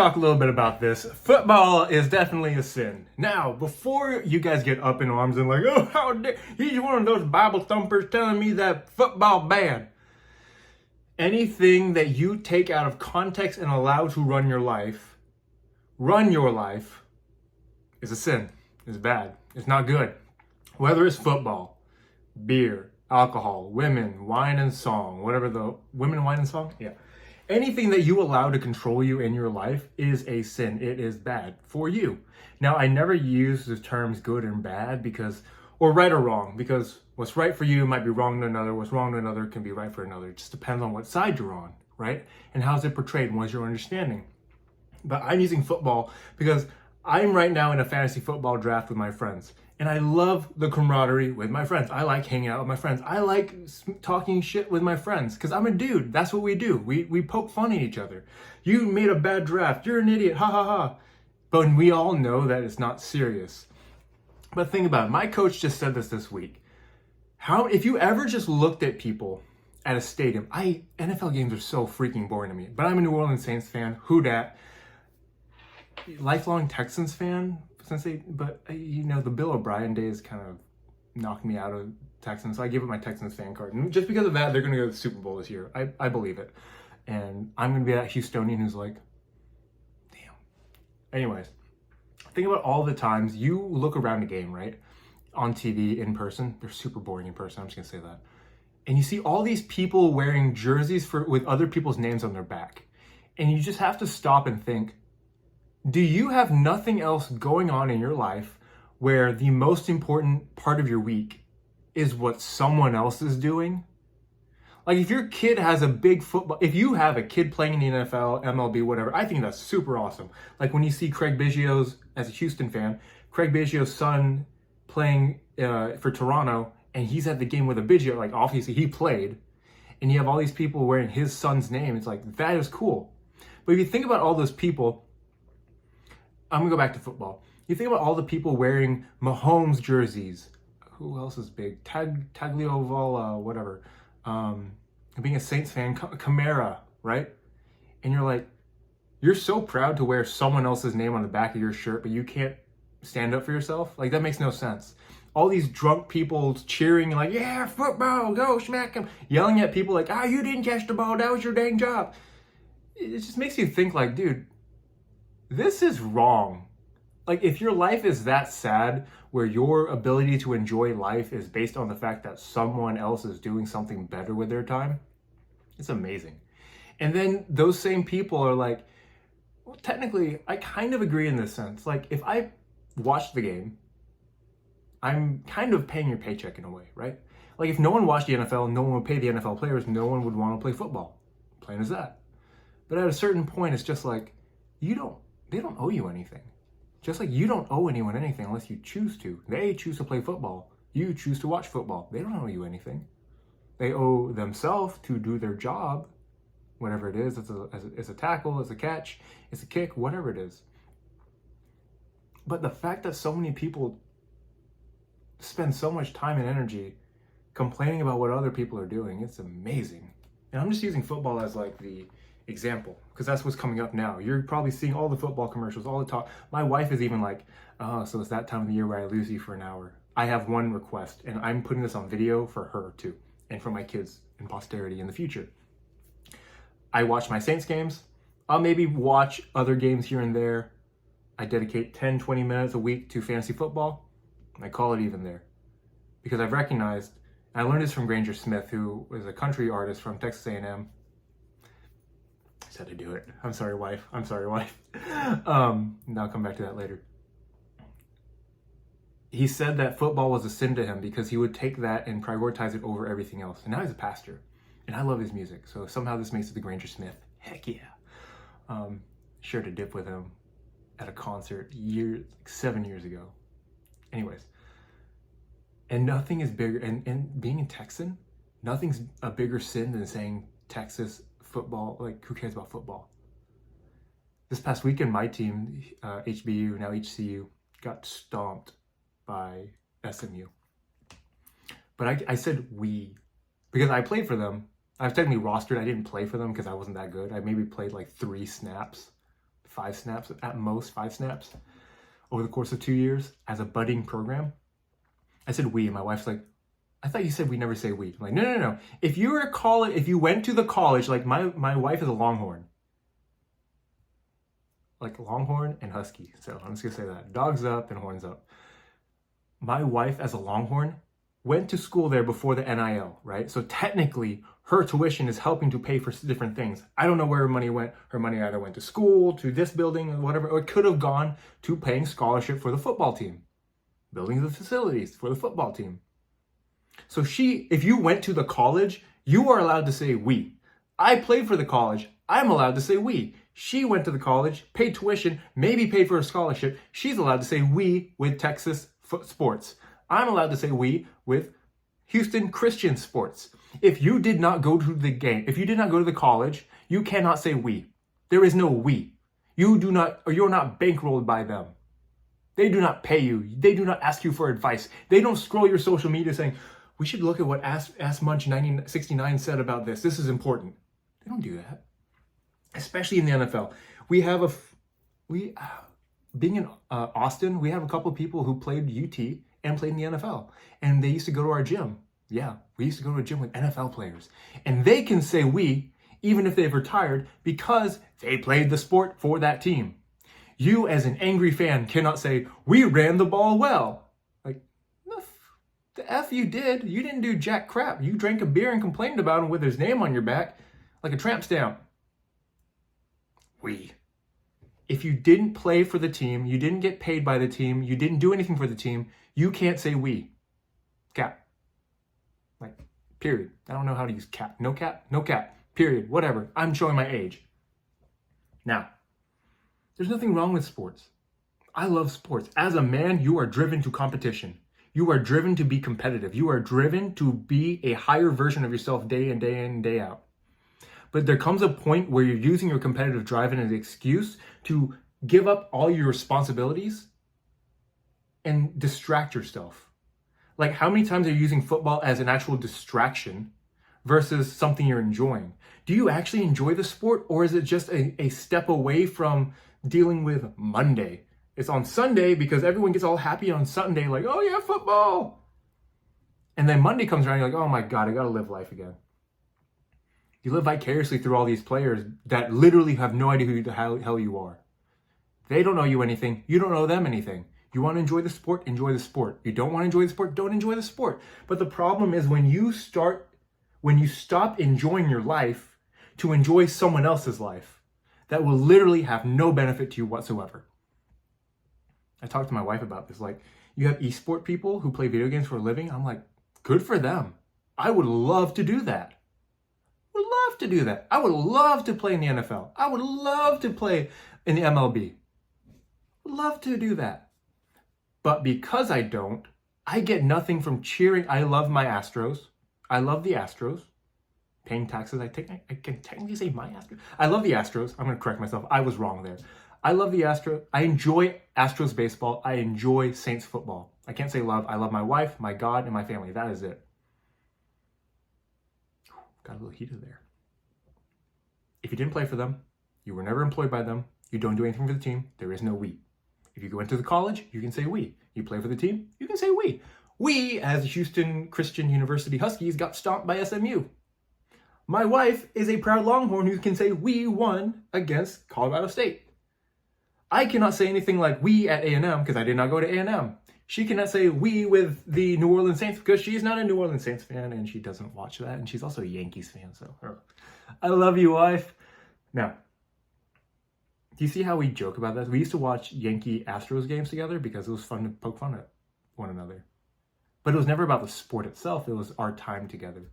Talk a little bit about this. Football is definitely a sin. Now, before you guys get up in arms and like, oh, how dare he's one of those Bible thumpers telling me that football bad. Anything that you take out of context and allow to run your life, is a sin. It's bad. It's not good. Whether it's football, beer, alcohol, women, wine and song, whatever the women, wine and song, yeah. Anything that you allow to control you in your life is a sin. It is bad for you. Now, I never use the terms good and bad or right or wrong, because what's right for you might be wrong to another. What's wrong to another can be right for another. It just depends on what side you're on, right? And how's it portrayed and what's your understanding. But I'm using football because I'm right now in a fantasy football draft with my friends. And I love the camaraderie with my friends. I like hanging out with my friends. I like talking shit with my friends because I'm a dude. That's what we do. We poke fun at each other. You made a bad draft. You're an idiot. Ha ha ha. But we all know that it's not serious. But think about it. My coach just said this week. If you ever just looked at people at a stadium, NFL games are so freaking boring to me. But I'm a New Orleans Saints fan. Who dat? Lifelong Texans fan. The Bill O'Brien days kind of knocked me out of Texans, so I give it my Texans fan card. And just because of that, they're going to go to the Super Bowl this year. I believe it. And I'm going to be that Houstonian who's like, damn. Anyways, think about all the times you look around a game, right? On TV, in person. They're super boring in person, I'm just going to say that. And you see all these people wearing jerseys with other people's names on their back. And you just have to stop and think, do you have nothing else going on in your life where the most important part of your week is what someone else is doing? Like if your kid has if you have a kid playing in the NFL, MLB, whatever, I think that's super awesome. Like when you see Craig Biggio's, as a Houston fan, Craig Biggio's son playing for Toronto, and he's at the game with a Biggio, like obviously he played, and you have all these people wearing his son's name. It's like, that is cool. But if you think about all those people, I'm going to go back to football. You think about all the people wearing Mahomes jerseys. Who else is big? Tagliavola, whatever. Being a Saints fan, Kamara, right? And you're like, you're so proud to wear someone else's name on the back of your shirt, but you can't stand up for yourself? Like, that makes no sense. All these drunk people cheering, like, yeah, football, go, smack him. Yelling at people like, you didn't catch the ball, that was your dang job. It just makes you think like, dude, this is wrong. Like, if your life is that sad, where your ability to enjoy life is based on the fact that someone else is doing something better with their time, it's amazing. And then those same people are like, well, technically, I kind of agree in this sense. Like, if I watch the game, I'm kind of paying your paycheck in a way, right? Like, if no one watched the NFL, no one would pay the NFL players, no one would want to play football. Plain as that. But at a certain point, it's just like, they don't owe you anything. Just like you don't owe anyone anything unless you choose to. They choose to play football. You choose to watch football. They don't owe you anything. They owe themselves to do their job, whatever it is. It's a tackle, it's a catch, it's a kick, whatever it is. But the fact that so many people spend so much time and energy complaining about what other people are doing, it's amazing. And I'm just using football as like the example, because that's what's coming up now. You're probably seeing all the football commercials, all the talk. My wife is even like, oh, so it's that time of the year where I lose you for an hour. I have one request, and I'm putting this on video for her too, and for my kids and posterity in the future. I watch my Saints games. I'll maybe watch other games here and there. I dedicate 10, 20 minutes a week to fantasy football. I call it even there. Because I've recognized, and I learned this from Granger Smith, who was a country artist from Texas A&M. I said to do it. I'm sorry, wife. I'll come back to that later. He said that football was a sin to him because he would take that and prioritize it over everything else. And now he's a pastor. And I love his music. So somehow this makes it to Granger Smith. Heck yeah. Shared a dip with him at a concert 7 years ago. Anyways. And nothing is bigger, and being a Texan, nothing's a bigger sin than saying Texas football, like, who cares about football? This past weekend, my team, HBU, now HCU, got stomped by SMU. But I said we, because I played for them. I was technically rostered. I didn't play for them because I wasn't that good. I maybe played like 3 snaps. 5 snaps, at most 5 snaps over the course of 2 years as a budding program. I said we, and my wife's like, I thought you said we never say we. I'm like, no. If you were a college, if you went to the college, like my wife is a Longhorn. Like Longhorn and Husky. So I'm just gonna say that. Dogs up and horns up. My wife as a Longhorn went to school there before the NIL, right? So technically her tuition is helping to pay for different things. I don't know where her money went. Her money either went to school, to this building, or whatever, or it could have gone to paying scholarship for the football team, building the facilities for the football team. So if you went to the college, you are allowed to say we. I played for the college. I'm allowed to say we. She went to the college, paid tuition, maybe paid for a scholarship. She's allowed to say we with Texas sports. I'm allowed to say we with Houston Christian sports. If you did not go to the game, if you did not go to the college, you cannot say we. There is no we. You're not bankrolled by them. They do not pay you. They do not ask you for advice. They don't scroll your social media saying, we should look at what Ask Munch 1969 said about this. This is important. They don't do that. Especially in the NFL. Being in Austin, we have a couple of people who played UT and played in the NFL. And they used to go to our gym. Yeah, we used to go to a gym with NFL players. And they can say we, even if they've retired, because they played the sport for that team. You, as an angry fan, cannot say, we ran the ball well. Like, the F you did. You didn't do jack crap. You drank a beer and complained about him with his name on your back like a tramp stamp. We. If you didn't play for the team, you didn't get paid by the team, you didn't do anything for the team, you can't say we. Cap. Like, period. I don't know how to use cap. No cap? No cap. Period. Whatever. I'm showing my age. Now, there's nothing wrong with sports. I love sports. As a man, you are driven to competition. You are driven to be competitive. You are driven to be a higher version of yourself day in, day in, day out. But there comes a point where you're using your competitive drive as an excuse to give up all your responsibilities and distract yourself. Like, how many times are you using football as an actual distraction versus something you're enjoying? Do you actually enjoy the sport, or is it just a step away from dealing with Monday? It's on Sunday because everyone gets all happy on Sunday, like, oh yeah, football. And then Monday comes around, you're like, oh my God, I gotta live life again. You live vicariously through all these players that literally have no idea who the hell you are. They don't know you anything. You don't know them anything. You want to enjoy the sport? Enjoy the sport. You don't want to enjoy the sport? Don't enjoy the sport. But the problem is when you stop enjoying your life to enjoy someone else's life, that will literally have no benefit to you whatsoever. I talked to my wife about this. Like, you have esport people who play video games for a living. I'm like, good for them. I would love to do that. I would love to play in the NFL. I would love to play in the MLB. Love to do that. But because I don't, I get nothing from cheering. I love my Astros. I love the Astros. Paying taxes, I can technically say my Astros. I love the Astros. I'm going to correct myself. I was wrong there. I love the Astros. I enjoy Astros baseball. I enjoy Saints football. I can't say love. I love my wife, my God, and my family. That is it. Got a little heated there. If you didn't play for them, you were never employed by them, you don't do anything for the team, there is no we. If you go into the college, you can say we. You play for the team, you can say we. We, as Houston Christian University Huskies, got stomped by SMU. My wife is a proud Longhorn who can say we won against Colorado State. I cannot say anything like we at A&M because I did not go to A&M. She cannot say we with the New Orleans Saints because she's not a New Orleans Saints fan and she doesn't watch that. And she's also a Yankees fan. So I love you, wife. Now, do you see how we joke about this? We used to watch Yankee Astros games together because it was fun to poke fun at one another. But it was never about the sport itself. It was our time together.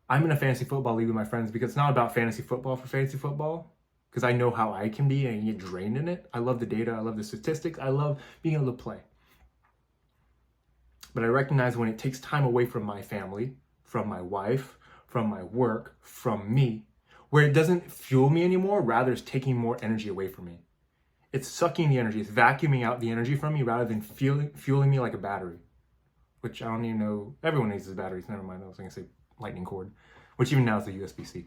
I'm in a fantasy football league with my friends because it's not about fantasy football for fantasy football. Because I know how I can be and get drained in it. I love the data. I love the statistics. I love being able to play. But I recognize when it takes time away from my family, from my wife, from my work, from me, where it doesn't fuel me anymore, rather it's taking more energy away from me. It's sucking the energy. It's vacuuming out the energy from me rather than fueling me like a battery. Which I don't even know. Everyone uses batteries. Never mind. I was going to say lightning cord. Which even now is a USB-C.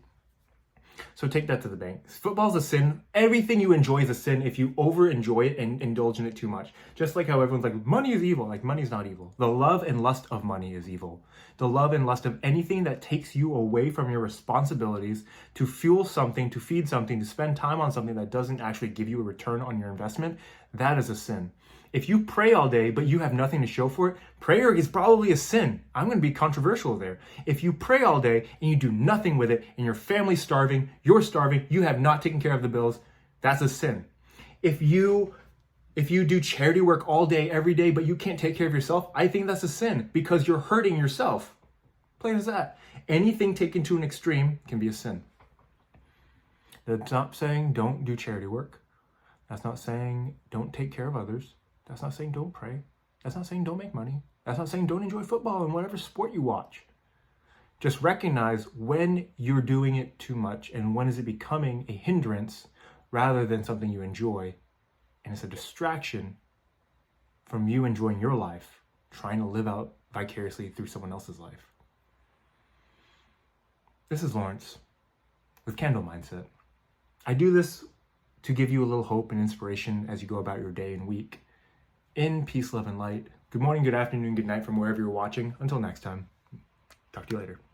So take that to the bank. Football's a sin. Everything you enjoy is a sin if you over-enjoy it and indulge in it too much. Just like how everyone's like, money is evil. Like, money's not evil. The love and lust of money is evil. The love and lust of anything that takes you away from your responsibilities to fuel something, to feed something, to spend time on something that doesn't actually give you a return on your investment, that is a sin. If you pray all day, but you have nothing to show for it, prayer is probably a sin. I'm going to be controversial there. If you pray all day and you do nothing with it, and your family's starving, you're starving, you have not taken care of the bills, that's a sin. If you do charity work all day, every day, but you can't take care of yourself, I think that's a sin because you're hurting yourself. Plain as that. Anything taken to an extreme can be a sin. That's not saying don't do charity work. That's not saying don't take care of others. That's not saying don't pray. That's not saying don't make money. That's not saying don't enjoy football and whatever sport you watch. Just recognize when you're doing it too much and when is it becoming a hindrance rather than something you enjoy. And it's a distraction from you enjoying your life, trying to live out vicariously through someone else's life. This is Laurence with Candle Mindset. I do this to give you a little hope and inspiration as you go about your day and week. In peace, love, and light. Good morning, good afternoon, good night from wherever you're watching. Until next time, talk to you later.